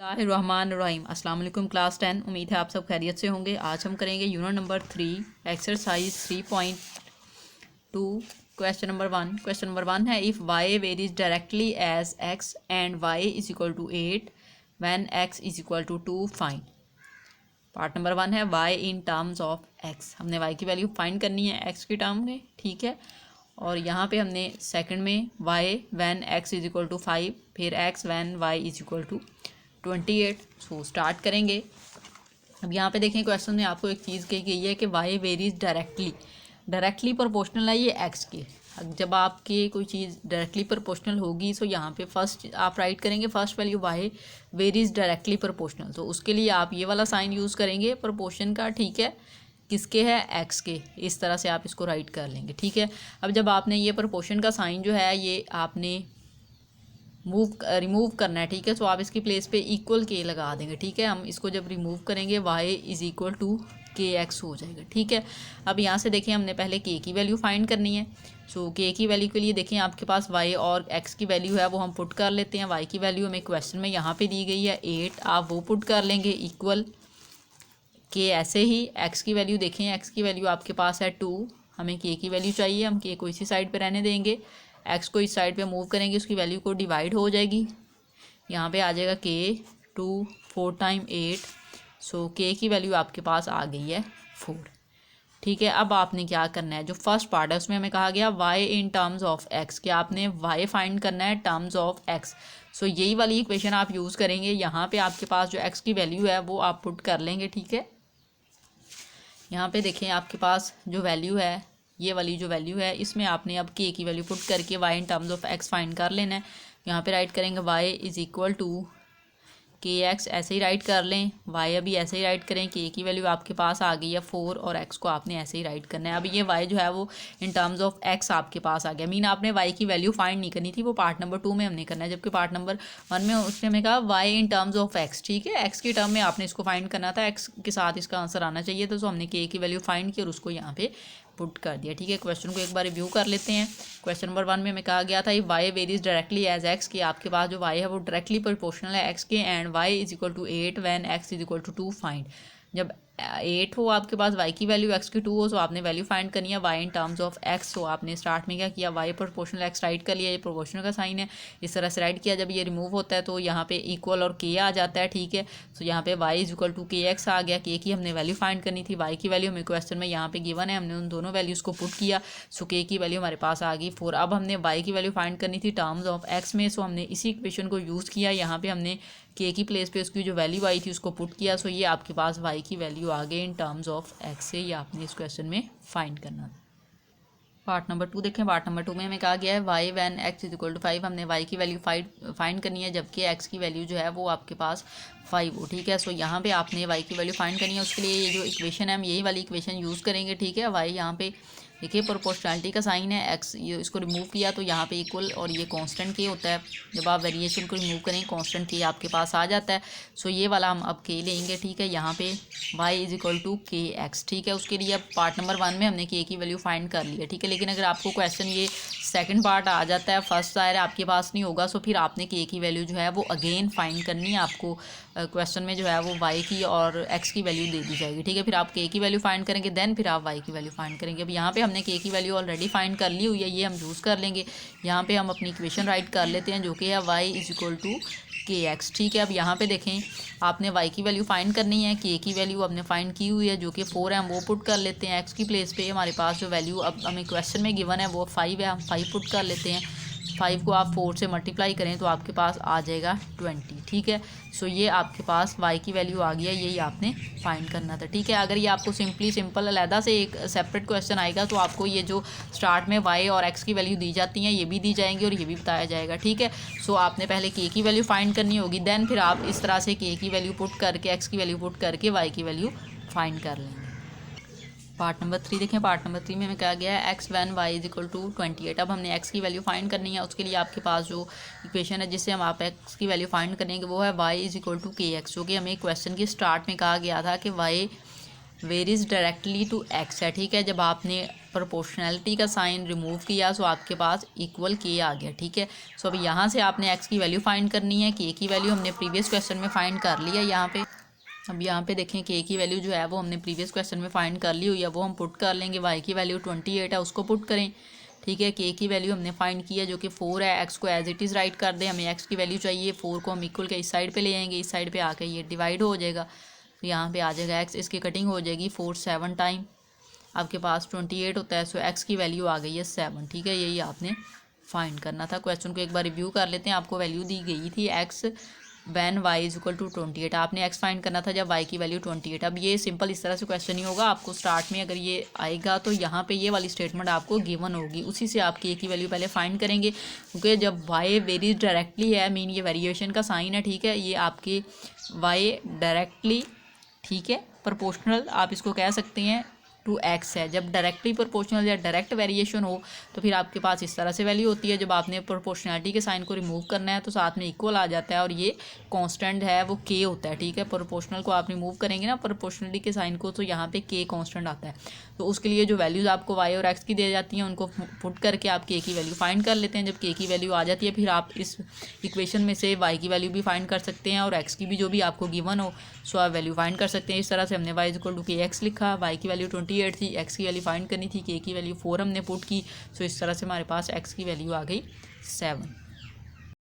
बिस्मिल्लाहिर्रहमानिर्रहीम। अस्सलाम वालेकुम क्लास 10। उम्मीद है आप सब खैरियत से होंगे। आज हम करेंगे unit number 3 exercise 3.2 question number 1। Question number 1 है if y varies directly as x and y is equal to 8 when x is equal to 2 find. Part number 1 है y in terms of x. हमने y की value find करनी है x की term में, ठीक है। और यहाँ पे हमने सेकंड में y when x is equal to 5, फिर x when y is equal to 28। So start करेंगे। अब यहाँ पे देखें क्वेश्चन में आपको एक चीज़ कही गई है कि वाई वेरीज डायरेक्टली प्रोपोर्शनल है ये एक्स के। जब आपकी कोई चीज़ डायरेक्टली प्रोपोर्शनल होगी तो यहाँ पे फर्स्ट आप राइट करेंगे first value y varies directly proportional, तो उसके लिए आप ये वाला साइन यूज़ करेंगे प्रोपोर्शन का, ठीक है। किसके है? एक्स के। इस तरह से आप इसको राइट कर लेंगे, ठीक है। अब जब आपने ये प्रोपोर्शन का साइन जो है ये आपने रिमूव करना है, ठीक है। तो आप इसकी प्लेस पे इक्वल के लगा देंगे, ठीक है। हम इसको जब रिमूव करेंगे y is equal to k x हो जाएगा, ठीक है। अब यहाँ से देखें हमने पहले के की वैल्यू फाइंड करनी है। सो के की वैल्यू के लिए देखें आपके पास वाई और एक्स की वैल्यू है वो हम पुट कर लेते हैं। वाई की वैल्यू हमें क्वेश्चन में यहाँ पे दी गई है 8, आप वो पुट कर लेंगे इक्वल के। ऐसे ही एक्स की वैल्यू देखें, एक्स की वैल्यू आपके पास है 2, हमें के की वैल्यू चाहिए, हम के को इसी साइड पे रहने देंगे। एक्स को इस साइड पे मूव करेंगे, उसकी वैल्यू को डिवाइड हो जाएगी, यहाँ पे आ जाएगा के 2 4 टाइम 8। सो के की वैल्यू आपके पास आ गई है 4, ठीक है। अब आपने क्या करना है, जो फर्स्ट पार्ट है उसमें हमें कहा गया y in terms of x, कि आपने वाई फाइंड करना है टर्म्स ऑफ एक्स। सो यही वाली इक्वेशन आप यूज़ करेंगे। यहाँ पे आपके पास जो एक्स की वैल्यू है वो आप पुट कर लेंगे, ठीक है। यहाँ पे देखें आपके पास जो वैल्यू है, ये वाली जो वैल्यू है इसमें आपने अब के की वैल्यू पुट करके y in terms of x find कर लेना है। यहाँ पे राइट करेंगे y is equal to k x, ऐसे ही राइट कर लें। वाई अभी ऐसे ही राइट करें, के की वैल्यू आपके पास आ गई है 4 और एक्स को आपने ऐसे ही राइट करना है। अब ये वाई जो है वो इन टर्म्स ऑफ एक्स आपके पास आ गया। मीन आपने वाई की वैल्यू फाइंड नहीं करनी थी, वो पार्ट नंबर 2 में हमने करना है, जबकि पार्ट नंबर 1 में उसने हमें कहा y in terms of x, ठीक है। एक्स की टर्म में आपने इसको फाइंड करना था, एक्स के साथ इसका आंसर आना चाहिए था। तो हमने के की वैल्यू फाइंड की और उसको यहाँ पे पुट कर दिया, ठीक है। क्वेश्चन को एक बार रिव्यू कर लेते हैं। क्वेश्चन नंबर 1 में हमें कहा गया था ये y varies directly as x, कि आपके पास जो वाई है वो डायरेक्टली प्रोपोर्शनल है एक्स के, and y is equal to 8 when x is equal to 2 find. जब 8 हो आपके पास वाई की वैल्यू, एक्स की 2 हो, तो आपने वैल्यू फाइंड करनी है y in terms of x. तो आपने स्टार्ट में क्या किया, वाई प्रोपोर्शनल एक्स राइट कर लिया, ये प्रोपोर्शनल का साइन है, इस तरह से राइट किया। जब ये रिमूव होता है तो यहाँ पे इक्वल और के आ जाता है, ठीक है। तो यहाँ पे Y is equal to k x आ गया। के की हमने वैल्यू फाइंड करनी थी, वाई की वैल्यू हमें क्वेश्चन में यहाँ पे गिवन है, हमने उन दोनों वैल्यूज़ को पुट किया। सो के की वैल्यू हमारे पास आ गई 4। अब हमने वाई की वैल्यू फाइंड करनी थी टर्म्स ऑफ एक्स में, सो हमने इसी इक्वेशन को यूज़ किया। यहाँ पे हमने के की प्लेस पे उसकी जो वैल्यू आई थी उसको पुट किया। सो ये आपके पास वाई की वैल्यू आ गई इन टर्म्स ऑफ एक्स से, ये आपने इस क्वेश्चन में फाइंड करना था। पार्ट नंबर 2 देखें। पार्ट नंबर 2 में हमें कहा गया है y when x is equal to 5, हमने वाई की वैल्यू फाइंड करनी है, जबकि एक्स की वैल्यू जो है वो आपके पास 5 हो, ठीक है। सो यहाँ पे आपने वाई की वैल्यू फाइंड करनी है, उसके लिए ये जो इक्वेशन है हम यही वाली इक्वेशन यूज़ करेंगे, ठीक है। वाई यहाँ पे देखिए प्रोपोर्शनलिटी का साइन है, एक्स ये इसको रिमूव किया तो यहाँ पे इक्वल और ये कांस्टेंट के होता है। जब आप वेरिएशन को रिमूव करें कांस्टेंट के आपके पास आ जाता है। सो ये वाला हम अब के लेंगे, ठीक है। यहाँ पे y is equal to k x, ठीक है। उसके लिए अब पार्ट नंबर 1 में हमने के की वैल्यू फाइंड कर ली है, ठीक है। लेकिन अगर आपको क्वेश्चन ये सेकंड पार्ट आ जाता है, फर्स्ट दायरा आपके पास नहीं होगा, सो फिर आपने के की वैल्यू जो है वो अगेन फाइंड करनी है। आपको क्वेश्चन में जो है वो y की और x की वैल्यू दे दी जाएगी, ठीक है। फिर आप के की वैल्यू फाइंड करेंगे, देन फिर आप y की वैल्यू फाइंड करेंगे। अब यहाँ पे हमने के की वैल्यू ऑलरेडी फाइंड कर ली हुई है, ये हम यूज़ कर लेंगे। यहाँ पे हम अपनी इक्वेशन राइट कर लेते हैं जो कि है y is equal to k x, ठीक है। अब यहाँ पे देखें आपने y की वैल्यू फाइंड करनी है, के की वैल्यू हमने फाइंड की हुई है जो कि 4 है, हम वो पुट कर लेते हैं। x की प्लेस पे हमारे पास जो वैल्यू अब हमें क्वेश्चन में गिवन है वो 5 है, हम 5 पुट कर लेते हैं। 5 को आप 4 से मल्टीप्लाई करें तो आपके पास आ जाएगा 20, ठीक है। सो ये आपके पास y की वैल्यू आ गई है, यही आपने फाइंड करना था, ठीक है। अगर ये आपको सिंपल अलहदा से एक सेपरेट क्वेश्चन आएगा तो आपको ये जो स्टार्ट में y और x की वैल्यू दी जाती हैं ये भी दी जाएंगी और ये भी बताया जाएगा, ठीक है। सो आपने पहले k की वैल्यू फाइंड करनी होगी, देन फिर आप इस तरह से k की वैल्यू पुट करके x की वैल्यू पुट करके y की वैल्यू फाइंड कर लेंगे। पार्ट नंबर 3 देखें। पार्ट नंबर 3 में हमें कहा गया है x when y is equal to 28। अब हमने एक्स की वैल्यू फाइंड करनी है, उसके लिए आपके पास जो इक्वेशन है जिससे हम आप एक्स की वैल्यू फाइंड करेंगे वो है Y is equal to k x, जो कि हमें क्वेश्चन की स्टार्ट में कहा गया था कि y varies directly to x है, ठीक है। जब आपने प्रोपोर्शनैलिटी का साइन रिमूव किया सो आपके पास इक्वल के आ गया, ठीक है। सो अब यहाँ से आपने एक्स की वैल्यू फाइंड करनी है। के की वैल्यू हमने प्रीवियस क्वेश्चन में फाइंड कर लिया यहाँ पे। अब यहाँ पे देखें के की वैल्यू जो है वो हमने प्रीवियस क्वेश्चन में फाइंड कर ली हुई है, वो हम पुट कर लेंगे। वाई की वैल्यू 28 है, उसको पुट करें, ठीक है। के की वैल्यू हमने फाइंड किया जो कि 4 है। एक्स को एज इट इज़ राइट कर दें, हमें एक्स की वैल्यू चाहिए। 4 को हम इक्वल के इस साइड पे ले आएंगे, इस साइड पे आके ये डिवाइड हो जाएगा, तो यहाँ पे आ जाएगा एक्स, इसकी कटिंग हो जाएगी 4 7 टाइम, आपके पास 28 होता है। सो एक्स की वैल्यू आ गई है 7, ठीक है। यही आपने फाइंड करना था। क्वेश्चन को एक बार रिव्यू कर लेते हैं। आपको वैल्यू दी गई थी x when y is equal to 28, आपने एक्स फाइंड करना था जब वाई की वैल्यू 28। अब ये सिंपल इस तरह से क्वेश्चन ही होगा। आपको स्टार्ट में अगर ये आएगा तो यहाँ पे ये वाली स्टेटमेंट आपको गिवन होगी, उसी से आप के की वैल्यू पहले फाइंड करेंगे, क्योंकि जब वाई वेरीज डायरेक्टली है, मीन ये वेरिएशन का साइन है, ठीक है। ये आपके वाई डायरेक्टली, ठीक है, प्रोपोर्शनल आप इसको कह सकते हैं टू एक्स है। जब डायरेक्टली प्रोपोर्शनल या डायरेक्ट वेरिएशन हो तो फिर आपके पास इस तरह से वैल्यू होती है। जब आपने प्रोपोर्शनैलिटी के साइन को रिमूव करना है तो साथ में इक्वल आ जाता है, और ये कांस्टेंट है वो के होता है, ठीक है। प्रोपोर्शनल को आप रिमूव करेंगे ना प्रोपोर्शनलिटी के साइन को, तो यहाँ पे के कांस्टेंट आता है। तो उसके लिए जो वैल्यूज़ आपको वाई और एक्स की दे जाती हैं उनको पुट करके आप के की वैल्यू फाइंड कर लेते हैं। जब के की वैल्यू आ जाती है फिर आप इस इक्वेशन में से वाई की वैल्यू भी फाइंड कर सकते हैं और एक्स की भी, जो भी आपको गिवन हो सो आप वैल्यू फाइंड कर सकते हैं। इस तरह से हमने Y equal to k x लिखा, वाई की वैल्यू 28 थी, एक्स की वैल्यू फाइंड करनी थी, के की वैल्यू 4 हमने पुट की। सो इस तरह से हमारे पास एक्स की वैल्यू आ गई 7।